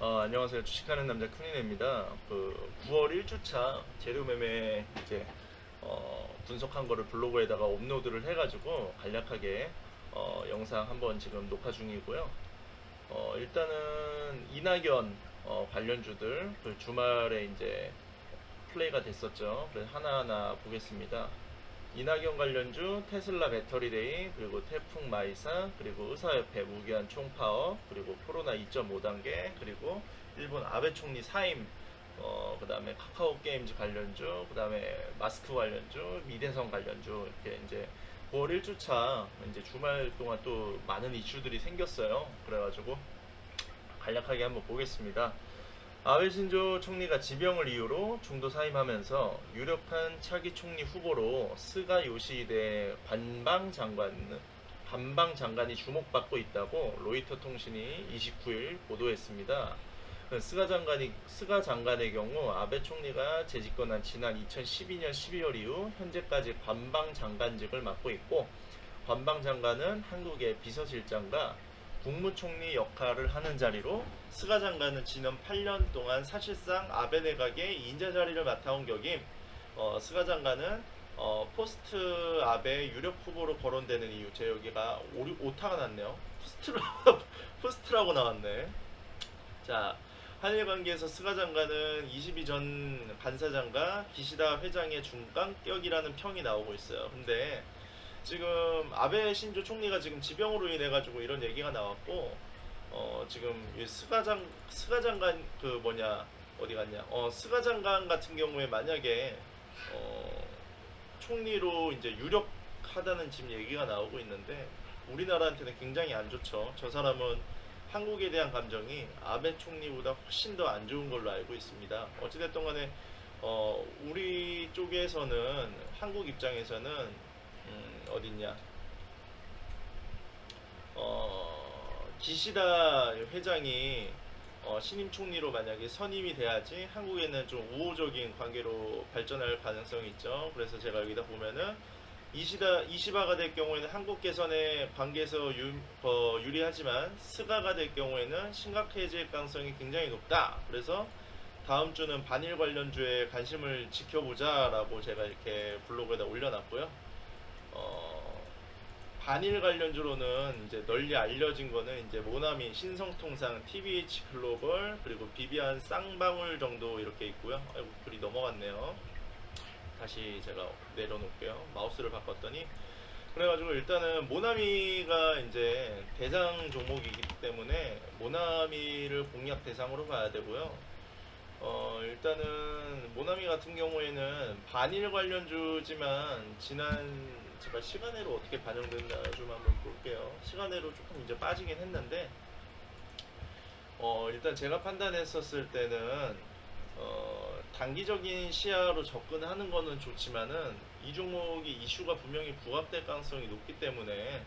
안녕하세요. 주식하는 남자 쿠니네입니다. 9월 1주차 재료 매매 이제 분석한 거를 블로그에다가 업로드를 해가지고 간략하게 영상 한번 지금 녹화 중이고요. 일단은 이낙연 관련주들 주말에 이제 플레이가 됐었죠. 그래서 하나하나 보겠습니다. 이낙연 관련주, 테슬라 배터리데이, 그리고 태풍 마이사, 그리고 의사협회 무기한 총파업, 그리고 코로나 2.5단계, 그리고 일본 아베 총리 사임, 그 다음에 카카오 게임즈 관련주, 그 다음에 마스크 관련주, 미대성 관련주, 이렇게 이제 9월 1주차 이제 주말 동안 또 많은 이슈들이 생겼어요. 그래가지고 간략하게 한번 보겠습니다. 아베 신조 총리가 지병을 이유로 중도 사임하면서 유력한 차기 총리 후보로 스가 요시히데 관방장관이 주목받고 있다고 로이터 통신이 29일 보도했습니다. 스가 장관의 경우 아베 총리가 재집권한 지난 2012년 12월 이후 현재까지 관방장관직을 맡고 있고, 관방장관은 한국의 비서실장과 국무총리 역할을 하는 자리로, 스가 장관은 지난 8년 동안 사실상 아베 내각의 인자 자리를 맡아온 격임. 스가 장관은 포스트 아베 유력 후보로 거론되는 이유, 제 여기가 오타가 났네요. 포스트라고 나왔네. 자, 한일 관계에서 스가 장관은 22전 간사장과 기시다 회장의 중간격이라는 평이 나오고 있어요. 근데 지금 아베 신조 총리가 지금 지병으로 인해 가지고 이런 얘기가 나왔고, 지금 스가 장관 어디 갔냐? 스가 장관 같은 경우에 만약에 어, 총리로 이제 유력하다는 지금 얘기가 나오고 있는데, 우리나라한테는 굉장히 안 좋죠. 저 사람은 한국에 대한 감정이 아베 총리보다 훨씬 더 안 좋은 걸로 알고 있습니다. 어찌됐든 간에 우리 쪽에서는, 한국 입장에서는 어딨냐, 기시다 회장이 신임 총리로 만약에 선임이 돼야지 한국에는 좀 우호적인 관계로 발전할 가능성이 있죠. 그래서 제가 여기다 보면은 이시바가 될 경우에는 한국 개선의 관계에서 유리하지만, 스가가 될 경우에는 심각해질 가능성이 굉장히 높다. 그래서 다음 주는 반일 관련주에 관심을 지켜보자라고 제가 이렇게 블로그에다 올려놨고요. 어, 반일 관련주로는 이제 널리 알려진 거는 이제 모나미, 신성통상, TBH 글로벌, 그리고 비비안 쌍방울 정도 이렇게 있고요. 아이고, 글이 넘어갔네요. 다시 제가 내려놓을게요. 마우스를 바꿨더니. 그래가지고 일단은 모나미가 이제 대상 종목이기 때문에 모나미를 공략 대상으로 봐야 되고요. 일단은 모나미 같은 경우에는 반일 관련주지만, 제가 시간으로 어떻게 반영됐나 좀 한번 볼게요. 시간으로 조금 이제 빠지긴 했는데, 일단 제가 판단했었을 때는 단기적인 시야로 접근하는 거는 좋지만은, 이 종목이 이슈가 분명히 부합될 가능성이 높기 때문에,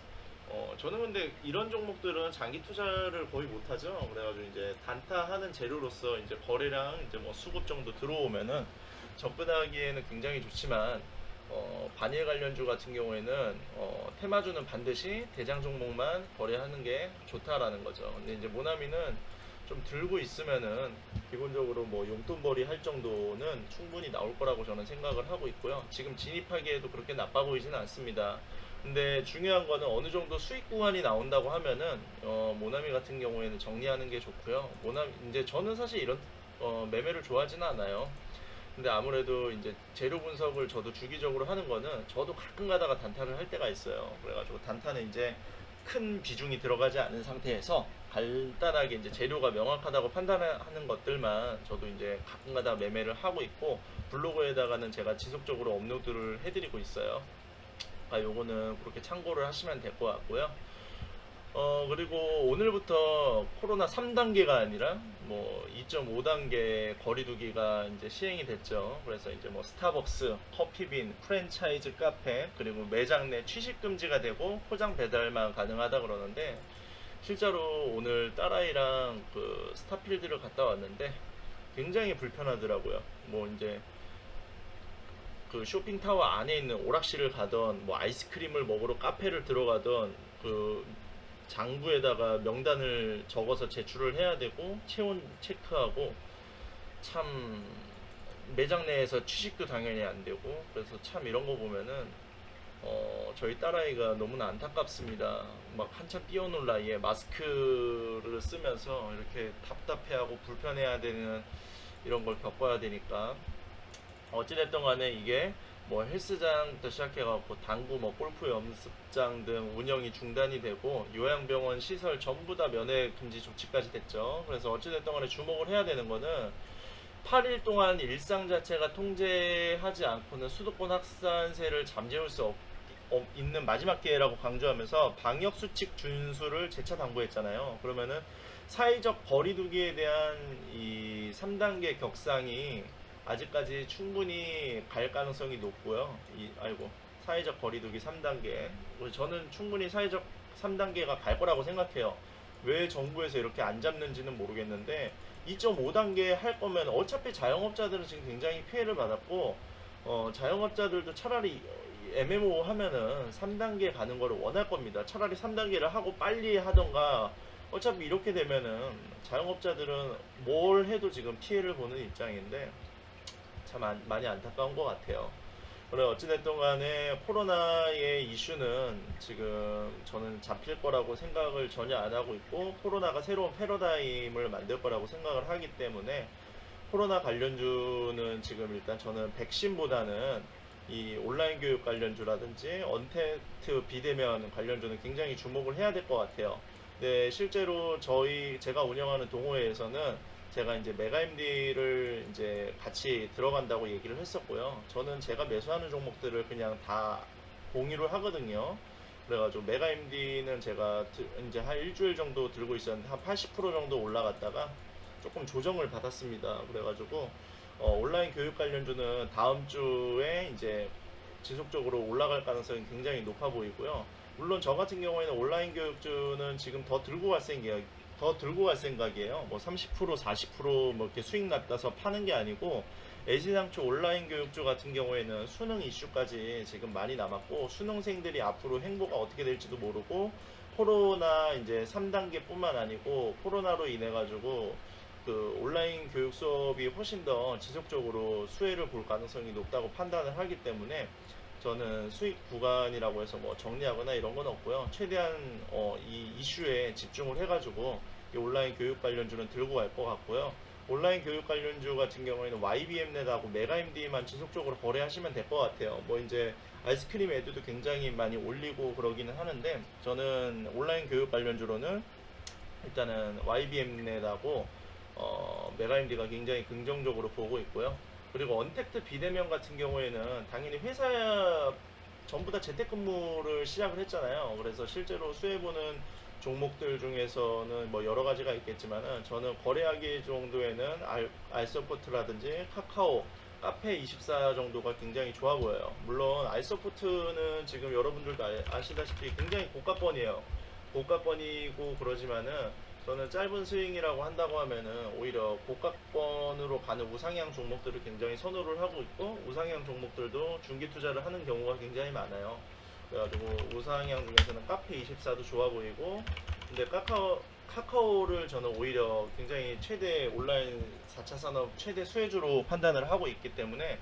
저는 근데 이런 종목들은 장기 투자를 거의 못하죠. 그래가지고 이제 단타하는 재료로서 이제 거래량 이제 뭐 수급 정도 들어오면은 접근하기에는 굉장히 좋지만, 반일 관련주 같은 경우에는 테마주는 반드시 대장 종목만 거래하는 게 좋다라는 거죠. 근데 이제 모나미는 좀 들고 있으면은 기본적으로 뭐 용돈벌이 할 정도는 충분히 나올 거라고 저는 생각을 하고 있고요. 지금 진입하기에도 그렇게 나빠 보이지는 않습니다. 근데 중요한 거는 어느 정도 수익 구간이 나온다고 하면은 모나미 같은 경우에는 정리하는 게 좋고요. 모나미 이제 저는 사실 이런 매매를 좋아하지는 않아요. 근데 아무래도 이제 재료 분석을 저도 주기적으로 하는 거는, 저도 가끔 가다가 단타를 할 때가 있어요. 그래가지고 단타는 이제 큰 비중이 들어가지 않은 상태에서 간단하게 이제 재료가 명확하다고 판단하는 것들만 저도 이제 가끔 가다가 매매를 하고 있고, 블로그에다가는 제가 지속적으로 업로드를 해드리고 있어요. 요거는 그렇게 참고를 하시면 될 것 같고요. 그리고 오늘부터 코로나 3단계가 아니라 뭐 2.5단계 거리두기가 이제 시행이 됐죠. 그래서 이제 뭐 스타벅스, 커피빈, 프랜차이즈 카페, 그리고 매장 내 취식 금지가 되고 포장 배달만 가능하다 그러는데, 실제로 오늘 딸아이랑 그 스타필드를 갔다 왔는데 굉장히 불편하더라고요. 뭐 이제 그 쇼핑타워 안에 있는 오락실을 가던, 뭐 아이스크림을 먹으러 카페를 들어가던, 그 장부에다가 명단을 적어서 제출을 해야 되고 체온 체크하고 참 매장 내에서 취식도 당연히 안 되고 그래서 참 이런 거 보면은 저희 딸아이가 너무나 안타깝습니다. 막 한참 뛰어놀 나이에 마스크를 쓰면서 이렇게 답답해하고 불편해야 되는 이런 걸 겪어야 되니까 어찌됐든 간에 이게 뭐 헬스장부터 시작해갖고 당구 뭐 골프 연습장 등 운영이 중단이 되고 요양병원 시설 전부 다 면회 금지 조치까지 됐죠. 그래서 어찌됐든 간에 주목을 해야 되는 거는 8일 동안 일상 자체가 통제하지 않고는 수도권 확산세를 잠재울 수 있는 마지막 기회라고 강조하면서 방역 수칙 준수를 재차 당부했잖아요. 그러면은 사회적 거리두기에 대한 이 3단계 격상이 아직까지 충분히 갈 가능성이 높고요. 사회적 거리두기 3단계. 저는 충분히 사회적 3단계가 갈 거라고 생각해요. 왜 정부에서 이렇게 안 잡는지는 모르겠는데 2.5단계 할 거면 어차피 자영업자들은 지금 굉장히 피해를 받았고 자영업자들도 차라리 MMO 하면은 3단계 가는 거를 원할 겁니다. 차라리 3단계를 하고 빨리 하던가 어차피 이렇게 되면은 자영업자들은 뭘 해도 지금 피해를 보는 입장인데 참 많이 안타까운 것 같아요. 그래 어찌됐든 간에 코로나의 이슈는 지금 저는 잡힐 거라고 생각을 전혀 안 하고 있고 코로나가 새로운 패러다임을 만들 거라고 생각을 하기 때문에 코로나 관련주는 지금 일단 저는 백신보다는 이 온라인 교육 관련주라든지 언택트 비대면 관련주는 굉장히 주목을 해야 될 것 같아요. 네, 실제로 제가 운영하는 동호회에서는 제가 이제 메가MD를 이제 같이 들어간다고 얘기를 했었고요. 저는 제가 매수하는 종목들을 그냥 다 공유를 하거든요. 그래가지고 메가MD는 제가 이제 한 일주일 정도 들고 있었는데 한 80% 정도 올라갔다가 조금 조정을 받았습니다. 그래가지고 온라인 교육 관련주는 다음 주에 이제 지속적으로 올라갈 가능성이 굉장히 높아 보이고요. 물론 저 같은 경우에는 온라인 교육주는 지금 더 들고 갈 생각이에요. 뭐 30%, 40%뭐 이렇게 수익 났다서 파는 게 아니고 애시당초 온라인 교육주 같은 경우에는 수능 이슈까지 지금 많이 남았고 수능생들이 앞으로 행보가 어떻게 될지도 모르고 코로나 이제 3단계뿐만 아니고 코로나로 인해 가지고 그 온라인 교육 수업이 훨씬 더 지속적으로 수혜를 볼 가능성이 높다고 판단을 하기 때문에 저는 수익 구간이라고 해서 뭐 정리하거나 이런 건 없고요. 최대한 이 이슈에 집중을 해가지고 이 온라인 교육 관련주는 들고 갈 것 같고요. 온라인 교육 관련주 같은 경우에는 YBM넷하고 메가MD만 지속적으로 거래하시면 될 것 같아요. 뭐 이제 아이스크림 애들도 굉장히 많이 올리고 그러기는 하는데 저는 온라인 교육 관련주로는 일단은 YBM넷하고 메가임디가 굉장히 긍정적으로 보고 있고요. 그리고 언택트 비대면 같은 경우에는 당연히 회사 전부 다 재택근무를 시작을 했잖아요. 그래서 실제로 수혜보는 종목들 중에서는 뭐 여러 가지가 있겠지만은 저는 거래하기 정도에는 알서포트라든지 카카오, 카페24 정도가 굉장히 좋아 보여요. 물론 알서포트는 지금 여러분들도 아시다시피 굉장히 고가권이에요. 고가권이고 그러지만은 저는 짧은 스윙이라고 한다고 하면은 오히려 고가권으로 가는 우상향 종목들을 굉장히 선호를 하고 있고 우상향 종목들도 중기 투자를 하는 경우가 굉장히 많아요. 그래가지고 우상향 중에서는 카페24도 좋아 보이고 근데 카카오를 저는 오히려 굉장히 최대 온라인 4차 산업 최대 수혜주로 판단을 하고 있기 때문에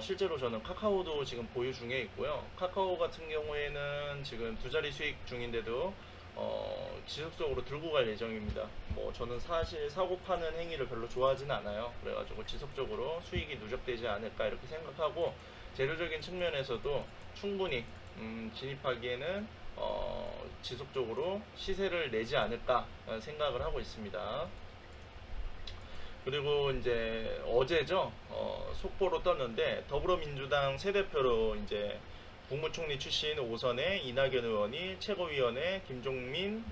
실제로 저는 카카오도 지금 보유 중에 있고요. 카카오 같은 경우에는 지금 두 자리 수익 중인데도 지속적으로 들고 갈 예정입니다. 뭐 저는 사실 사고 파는 행위를 별로 좋아하지는 않아요. 그래가지고 지속적으로 수익이 누적되지 않을까 이렇게 생각하고 재료적인 측면에서도 충분히 진입하기에는 지속적으로 시세를 내지 않을까 생각을 하고 있습니다. 그리고 이제 어제죠 속보로 떴는데 더불어민주당 새 대표로 이제 국무총리 출신 오선의 이낙연 의원이 최고위원회 김종민,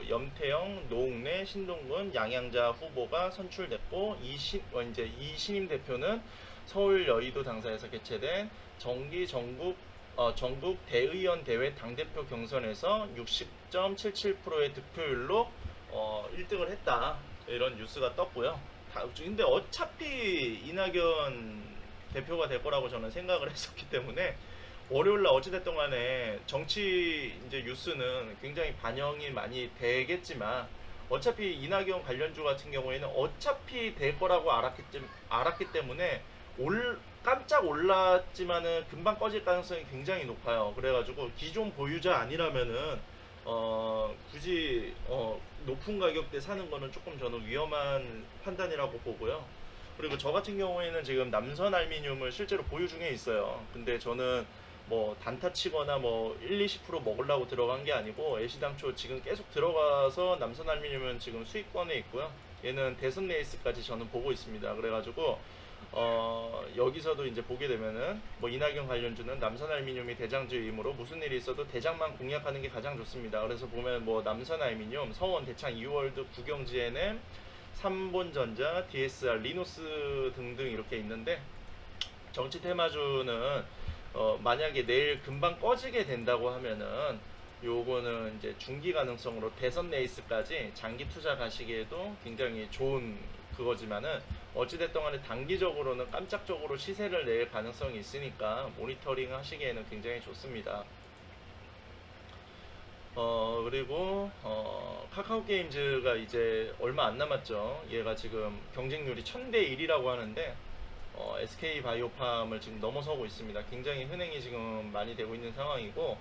염태영, 노웅래, 신동근, 양양자 후보가 선출됐고 이제 이 신임 대표는 서울 여의도 당사에서 개최된 전국 대의원 대회 당대표 경선에서 60.77%의 득표율로 1등을 했다. 이런 뉴스가 떴고요. 근데 어차피 이낙연 대표가 될 거라고 저는 생각을 했었기 때문에 월요일날 어찌됐든 간에 정치 이제 뉴스는 굉장히 반영이 많이 되겠지만 어차피 이낙연 관련주 같은 경우에는 어차피 될 거라고 알았기 때문에 깜짝 올랐지만은 금방 꺼질 가능성이 굉장히 높아요. 그래가지고 기존 보유자 아니라면은 굳이 높은 가격대 사는 거는 조금 저는 위험한 판단이라고 보고요. 그리고 저 같은 경우에는 지금 남선 알미늄을 실제로 보유 중에 있어요. 근데 저는 뭐 단타 치거나 뭐 1, 20% 먹으려고 들어간 게 아니고 애시당초 지금 계속 들어가서 남선 알미늄은 지금 수익권에 있고요. 얘는 대선 레이스까지 저는 보고 있습니다. 그래가지고 여기서도 이제 보게 되면은 뭐 이낙연 관련주는 남선 알미늄이 대장주이므로 무슨 일이 있어도 대장만 공략하는 게 가장 좋습니다. 그래서 보면 뭐 남선 알미늄, 서원, 대창, 이월드, 구경지 NM, 삼본전자, DSR, 리노스 등등 이렇게 있는데 정치 테마주는 만약에 내일 금방 꺼지게 된다고 하면은 요거는 이제 중기 가능성으로 대선 레이스까지 장기 투자 가시기에도 굉장히 좋은 그거지만은 어찌됐든 간에 단기적으로는 깜짝적으로 시세를 낼 가능성이 있으니까 모니터링 하시기에는 굉장히 좋습니다. 그리고 카카오 게임즈가 이제 얼마 안 남았죠. 얘가 지금 경쟁률이 1000대 1이라고 하는데 SK 바이오팜을 지금 넘어서고 있습니다. 굉장히 흔행이 지금 많이 되고 있는 상황이고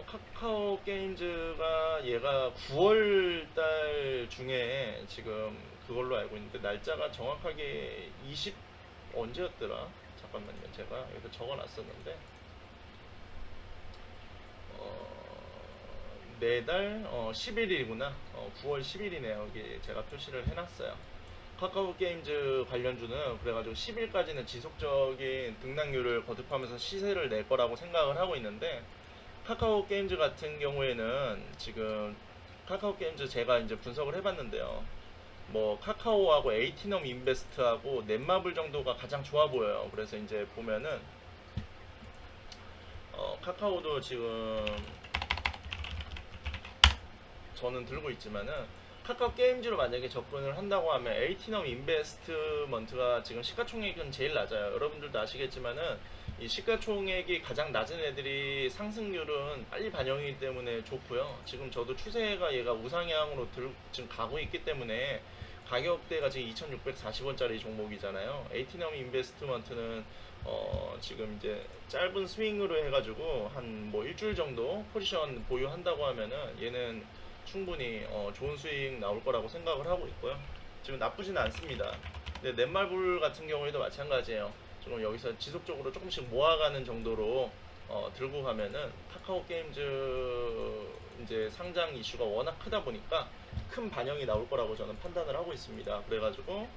카카오 게임즈가 얘가 9월 달 중에 지금 그걸로 알고 있는데 날짜가 정확하게 20 언제였더라? 잠깐만요. 제가 여기 적어놨었는데 매달 11일이구나. 9월 10일이네요. 여기 제가 표시를 해놨어요. 카카오 게임즈 관련주는 그래가지고 10일까지는 지속적인 등락률을 거듭하면서 시세를 낼 거라고 생각을 하고 있는데 카카오 게임즈 같은 경우에는 지금 카카오 게임즈 제가 이제 분석을 해봤는데요. 뭐 카카오하고 에이티넘 인베스트하고 넷마블 정도가 가장 좋아 보여요. 그래서 이제 보면은 카카오도 지금 저는 들고 있지만은 카카오 게임즈로 만약에 접근을 한다고 하면 에이티넘 인베스트먼트가 지금 시가총액은 제일 낮아요. 여러분들도 아시겠지만은 이 시가총액이 가장 낮은 애들이 상승률은 빨리 반영이기 때문에 좋고요. 지금 저도 추세가 얘가 우상향으로 지금 가고 있기 때문에 가격대가 지금 2,640원짜리 종목이잖아요. 에이티넘 인베스트먼트는 지금 이제 짧은 스윙으로 해가지고 한 뭐 일주일 정도 포지션 보유한다고 하면은 얘는 충분히 좋은 수익 나올 거라고 생각을 하고 있고요. 지금 나쁘지는 않습니다. 근데 넷말불 같은 경우에도 마찬가지예요. 지금 여기서 지속적으로 조금씩 모아가는 정도로 들고 가면은 카카오 게임즈 이제 상장 이슈가 워낙 크다 보니까 큰 반영이 나올 거라고 저는 판단을 하고 있습니다. 그래가지고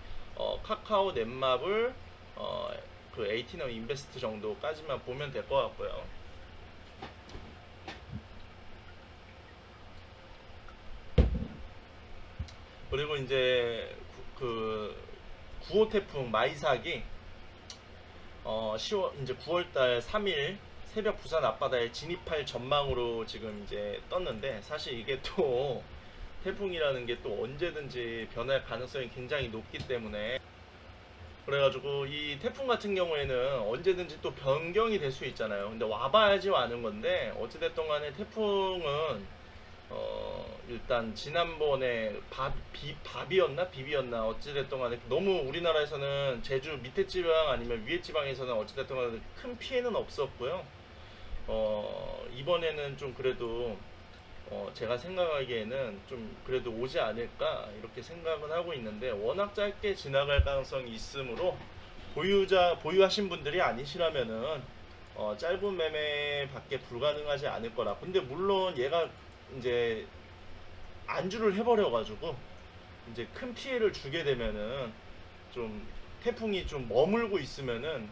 카카오 넷마블 그 에이티넘 인베스트 정도까지만 보면 될 것 같고요. 그리고 이제 그 9호 태풍 마이삭이 10월 이제 9월달 3일 새벽 부산 앞바다에 진입할 전망으로 지금 이제 떴는데 사실 이게 또 태풍이라는 게 또 언제든지 변할 가능성이 굉장히 높기 때문에 그래가지고 이 태풍 같은 경우에는 언제든지 또 변경이 될 수 있잖아요. 근데 와봐야지 와는 건데 어찌됐든 간에 태풍은 일단 지난번에 밥이었나 비비였나 어찌됐든 간에 너무 우리나라에서는 제주 밑에 지방 아니면 위에 지방에서는 어찌됐든 간에 큰 피해는 없었고요. 이번에는 좀 그래도 제가 생각하기에는 좀 그래도 오지 않을까 이렇게 생각은 하고 있는데 워낙 짧게 지나갈 가능성이 있으므로 보유하신 분들이 아니시라면은 짧은 매매밖에 불가능하지 않을 거라. 근데 물론 얘가 이제 안주를 해버려가지고 이제 큰 피해를 주게 되면은 좀 태풍이 좀 머물고 있으면은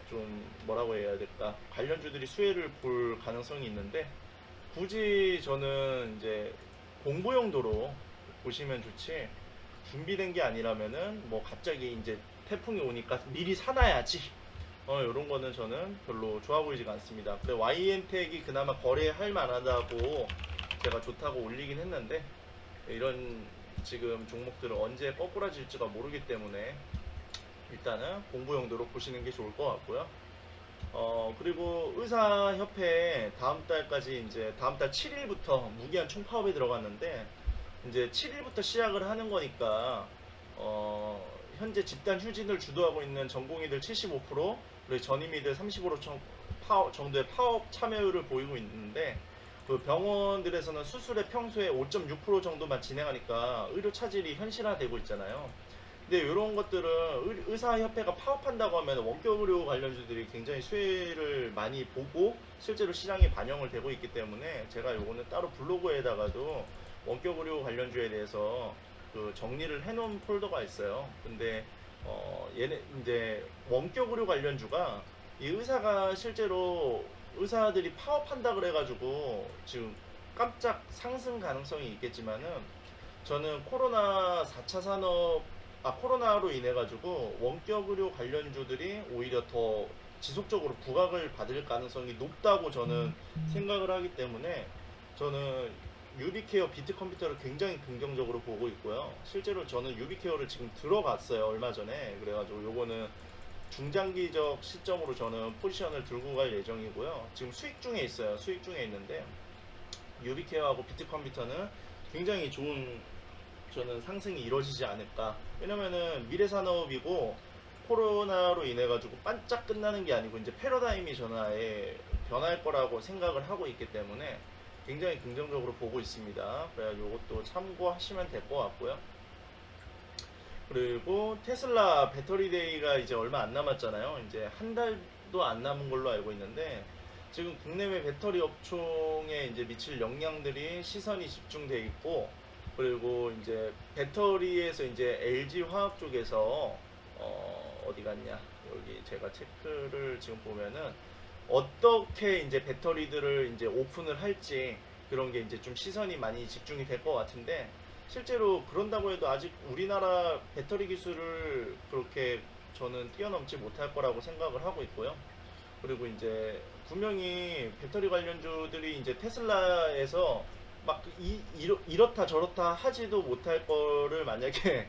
좀 뭐라고 해야 될까 관련주들이 수혜를 볼 가능성이 있는데 굳이 저는 이제 공부 용도로 보시면 좋지 준비된 게 아니라면은 뭐 갑자기 이제 태풍이 오니까 미리 사놔야지 요런 거는 저는 별로 좋아 보이지가 않습니다. 근데 YM택이 그나마 거래할 만하다고 제가 좋다고 올리긴 했는데 이런 지금 종목들은 언제 거꾸라질지가 모르기 때문에 일단은 공부 용도로 보시는 게 좋을 것 같고요. 그리고 의사협회 다음 달까지 이제 다음 달 7일부터 무기한 총파업에 들어갔는데 이제 7일부터 시작을 하는 거니까 현재 집단 휴진을 주도하고 있는 전공의들 75% 그리고 전임의들 35% 정도의 파업 참여율을 보이고 있는데 그 병원들에서는 수술의 평소에 5.6% 정도만 진행하니까 의료 차질이 현실화되고 있잖아요. 근데 이런 것들은 의사협회가 파업한다고 하면 원격 의료 관련주들이 굉장히 수혜를 많이 보고 실제로 시장에 반영을 되고 있기 때문에 제가 요거는 따로 블로그에다가도 원격 의료 관련주에 대해서 그 정리를 해놓은 폴더가 있어요. 근데 얘네 이제 원격 의료 관련주가 이 의사가 실제로 의사들이 파업한다 그래가지고 지금 깜짝 상승 가능성이 있겠지만은 저는 코로나 4차 산업 코로나로 인해 가지고 원격 의료 관련주들이 오히려 더 지속적으로 부각을 받을 가능성이 높다고 저는 생각을 하기 때문에 저는 유비케어 비트컴퓨터를 굉장히 긍정적으로 보고 있고요. 실제로 저는 유비케어를 지금 들어갔어요. 얼마 전에. 그래가지고 요거는 중장기적 시점으로 저는 포지션을 들고 갈 예정이고요. 지금 수익 중에 있어요. 수익 중에 있는데 유비케어하고 비트컴퓨터는 굉장히 좋은 저는 상승이 이루어지지 않을까. 왜냐면은 미래 산업이고 코로나로 인해 가지고 반짝 끝나는 게 아니고 이제 패러다임이 저는 아예 변할 거라고 생각을 하고 있기 때문에 굉장히 긍정적으로 보고 있습니다. 그래서 이것도 참고하시면 될 것 같고요. 그리고 테슬라 배터리 데이가 이제 얼마 안 남았잖아요. 이제 한 달도 안 남은 걸로 알고 있는데 지금 국내외 배터리 업종에 이제 미칠 영향들이 시선이 집중돼 있고 그리고 이제 배터리에서 이제 LG 화학 쪽에서 어디 갔냐 여기 제가 체크를 지금 보면은 어떻게 이제 배터리들을 이제 오픈을 할지 그런 게 이제 좀 시선이 많이 집중이 될 것 같은데 실제로 그런다고 해도 아직 우리나라 배터리 기술을 그렇게 저는 뛰어넘지 못할 거라고 생각을 하고 있고요. 그리고 이제 분명히 배터리 관련주들이 이제 테슬라에서 막 이렇다 저렇다 하지도 못할 거를 만약에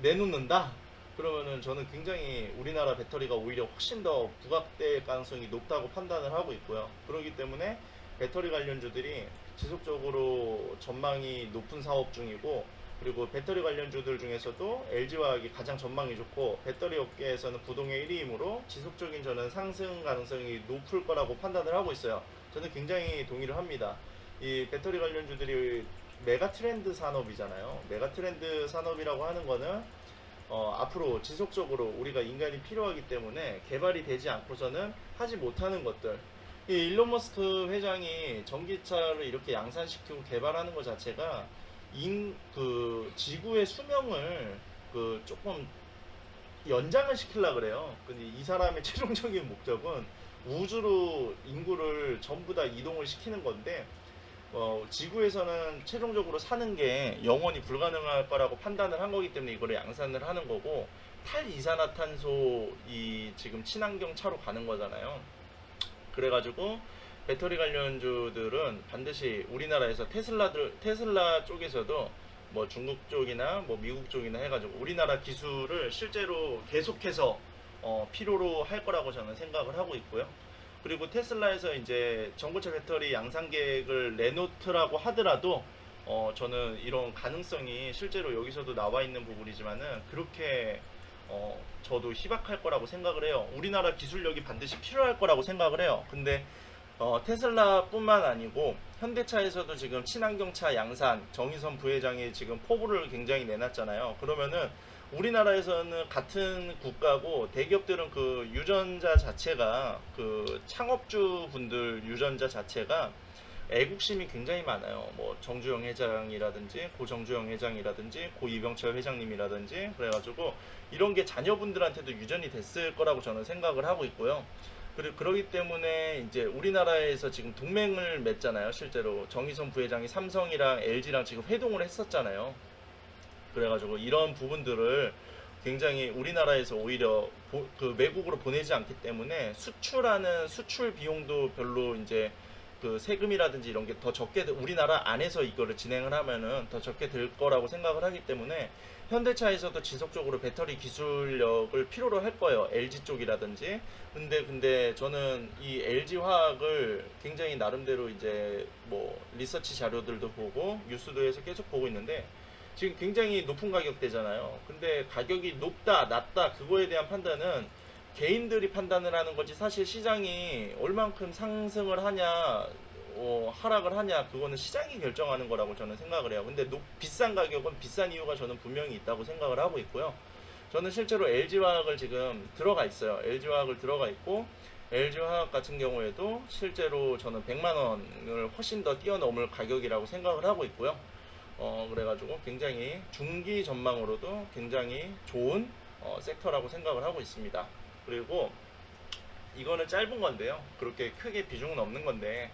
내놓는다? 그러면은 저는 굉장히 우리나라 배터리가 오히려 훨씬 더 부각될 가능성이 높다고 판단을 하고 있고요. 그렇기 때문에 배터리 관련주들이 지속적으로 전망이 높은 사업 중이고 그리고 배터리 관련주들 중에서도 LG화학이 가장 전망이 좋고 배터리 업계에서는 부동의 1위이므로 지속적인 저는 상승 가능성이 높을 거라고 판단을 하고 있어요. 저는 굉장히 동의를 합니다. 이 배터리 관련주들이 메가 트렌드 산업이잖아요. 메가 트렌드 산업이라고 하는 거는 앞으로 지속적으로 우리가 인간이 필요하기 때문에 개발이 되지 않고서는 하지 못하는 것들. 이 일론 머스크 회장이 전기차를 이렇게 양산시키고 개발하는 것 자체가 그 지구의 수명을 그 조금 연장을 시키려 그래요. 근데 이 사람의 최종적인 목적은 우주로 인구를 전부 다 이동을 시키는 건데 지구에서는 최종적으로 사는 게 영원히 불가능할 거라고 판단을 한 거기 때문에 이거를 양산을 하는 거고 탈이산화탄소 이 지금 친환경 차로 가는 거잖아요. 그래가지고 배터리 관련주들은 반드시 우리나라에서 테슬라 쪽에서도 뭐 중국 쪽이나 뭐 미국 쪽이나 해가지고 우리나라 기술을 실제로 계속해서 필요로 할 거라고 저는 생각을 하고 있고요. 그리고 테슬라에서 이제 전고체 배터리 양산 계획을 내놓더라고 하더라도 저는 이런 가능성이 실제로 여기서도 나와 있는 부분이지만은 그렇게 저도 희박할 거라고 생각을 해요. 우리나라 기술력이 반드시 필요할 거라고 생각을 해요. 근데 테슬라뿐만 아니고 현대차에서도 지금 친환경차 양산 정의선 부회장이 지금 포부를 굉장히 내놨잖아요. 그러면은 우리나라에서는 같은 국가고 대기업들은 그 유전자 자체가 그 창업주 분들 유전자 자체가 애국심이 굉장히 많아요. 뭐 정주영 회장이라든지 고정주영 회장이라든지 고 이병철 회장님이라든지 그래가지고 이런 게 자녀분들한테도 유전이 됐을 거라고 저는 생각을 하고 있고요. 그리고 그러기 때문에 이제 우리나라에서 지금 동맹을 맺잖아요. 실제로 정의선 부회장이 삼성이랑 LG랑 지금 회동을 했었잖아요. 그래가지고 이런 부분들을 굉장히 우리나라에서 오히려 그 외국으로 보내지 않기 때문에 수출하는 수출 비용도 별로 이제 그 그 세금이라든지 이런 게 더 적게 우리나라 안에서 이거를 진행을 하면은 더 적게 들 거라고 생각을 하기 때문에 현대차에서도 지속적으로 배터리 기술력을 필요로 할 거예요. LG 쪽이라든지. 근데 저는 이 LG 화학을 굉장히 나름대로 이제 뭐 리서치 자료들도 보고 뉴스도에서 계속 보고 있는데 지금 굉장히 높은 가격대잖아요. 근데 가격이 높다, 낮다 그거에 대한 판단은 개인들이 판단을 하는 거지 사실 시장이 얼만큼 상승을 하냐 하락을 하냐 그거는 시장이 결정하는 거라고 저는 생각을 해요. 근데 비싼 가격은 비싼 이유가 저는 분명히 있다고 생각을 하고 있고요. 저는 실제로 LG화학을 지금 들어가 있어요. LG화학을 들어가 있고 LG화학 같은 경우에도 실제로 저는 100만 원을 훨씬 더 뛰어넘을 가격이라고 생각을 하고 있고요. 그래가지고 굉장히 중기 전망으로도 굉장히 좋은 섹터라고 생각을 하고 있습니다. 그리고 이거는 짧은 건데요. 그렇게 크게 비중은 없는 건데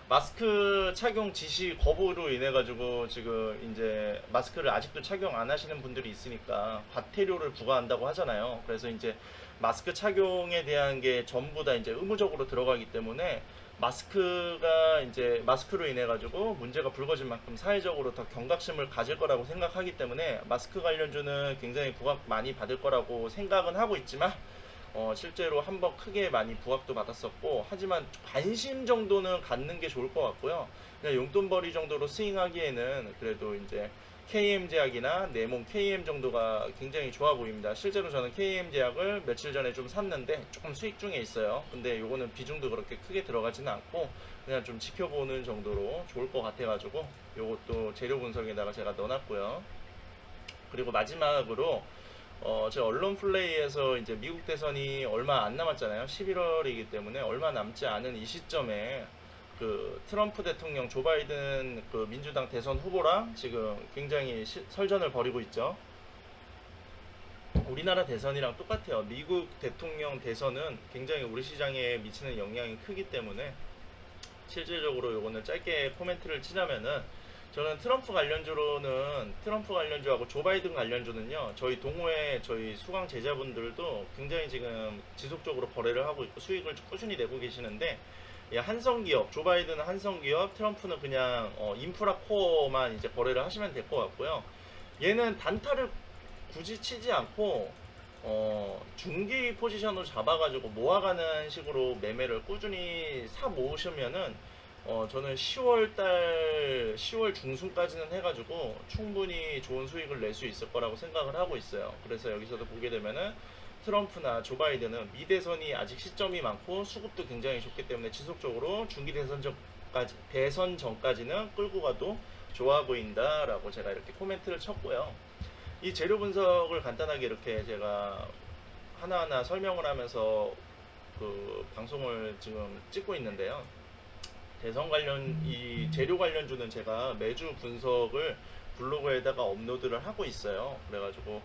마스크 착용 지시 거부로 인해 가지고 지금 이제 마스크를 아직도 착용 안 하시는 분들이 있으니까 과태료를 부과한다고 하잖아요. 그래서 이제 마스크 착용에 대한 게 전부 다 이제 의무적으로 들어가기 때문에 마스크가 이제 마스크로 인해 가지고 문제가 불거진 만큼 사회적으로 더 경각심을 가질 거라고 생각하기 때문에 마스크 관련주는 굉장히 부각 많이 받을 거라고 생각은 하고 있지만 실제로 한번 크게 많이 부각도 받았었고 하지만 관심 정도는 갖는 게 좋을 것 같고요. 그냥 용돈벌이 정도로 스윙하기에는 그래도 이제 KM 제약이나 내몸 KM 정도가 굉장히 좋아 보입니다. 실제로 저는 KM 제약을 며칠 전에 좀 샀는데 조금 수익 중에 있어요. 근데 요거는 비중도 그렇게 크게 들어가지는 않고 그냥 좀 지켜보는 정도로 좋을 것 같아가지고 요것도 재료 분석에다가 제가 넣어놨고요. 그리고 마지막으로 제 언론 플레이에서 이제 미국 대선이 얼마 안 남았잖아요. 11월이기 때문에 얼마 남지 않은 이 시점에 그 트럼프 대통령 조 바이든 그 민주당 대선 후보랑 지금 굉장히 설전을 벌이고 있죠. 우리나라 대선이랑 똑같아요. 미국 대통령 대선은 굉장히 우리 시장에 미치는 영향이 크기 때문에 실질적으로 요거는 짧게 코멘트를 치자면은 저는 트럼프 관련주하고 조 바이든 관련주는요 저희 동호회 저희 수강 제자분들도 굉장히 지금 지속적으로 거래를 하고 있고 수익을 꾸준히 내고 계시는데 한성기업 조 바이든은 한성기업 트럼프는 그냥 인프라 코어만 이제 거래를 하시면 될 것 같고요. 얘는 단타를 굳이 치지 않고 중기 포지션으로 잡아가지고 모아가는 식으로 매매를 꾸준히 사 모으시면은 저는 10월 중순까지는 해가지고 충분히 좋은 수익을 낼 수 있을 거라고 생각을 하고 있어요. 그래서 여기서도 보게 되면은 트럼프나 조 바이든은 미대선이 아직 시점이 많고 수급도 굉장히 좋기 때문에 지속적으로 중기 대선 전까지는 끌고 가도 좋아 보인다라고 제가 이렇게 코멘트를 쳤고요. 이 재료 분석을 간단하게 이렇게 제가 하나하나 설명을 하면서 그 방송을 지금 찍고 있는데요. 대선 관련 이 재료 관련주는 제가 매주 분석을 블로그에다가 업로드를 하고 있어요. 그래가지고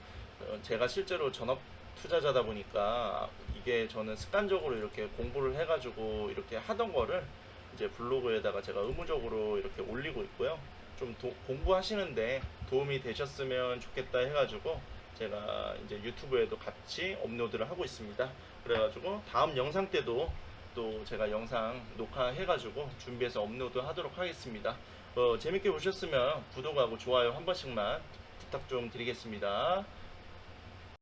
제가 실제로 전업 투자자다 보니까 이게 저는 습관적으로 이렇게 공부를 해가지고 이렇게 하던 거를 이제 블로그에다가 제가 의무적으로 이렇게 올리고 있고요. 좀 공부하시는데 도움이 되셨으면 좋겠다 해가지고 제가 이제 유튜브에도 같이 업로드를 하고 있습니다. 그래가지고 다음 영상 때도 또 제가 영상 녹화해가지고 준비해서 업로드 하도록 하겠습니다. 재밌게 보셨으면 구독하고 좋아요 한 번씩만 부탁 좀 드리겠습니다.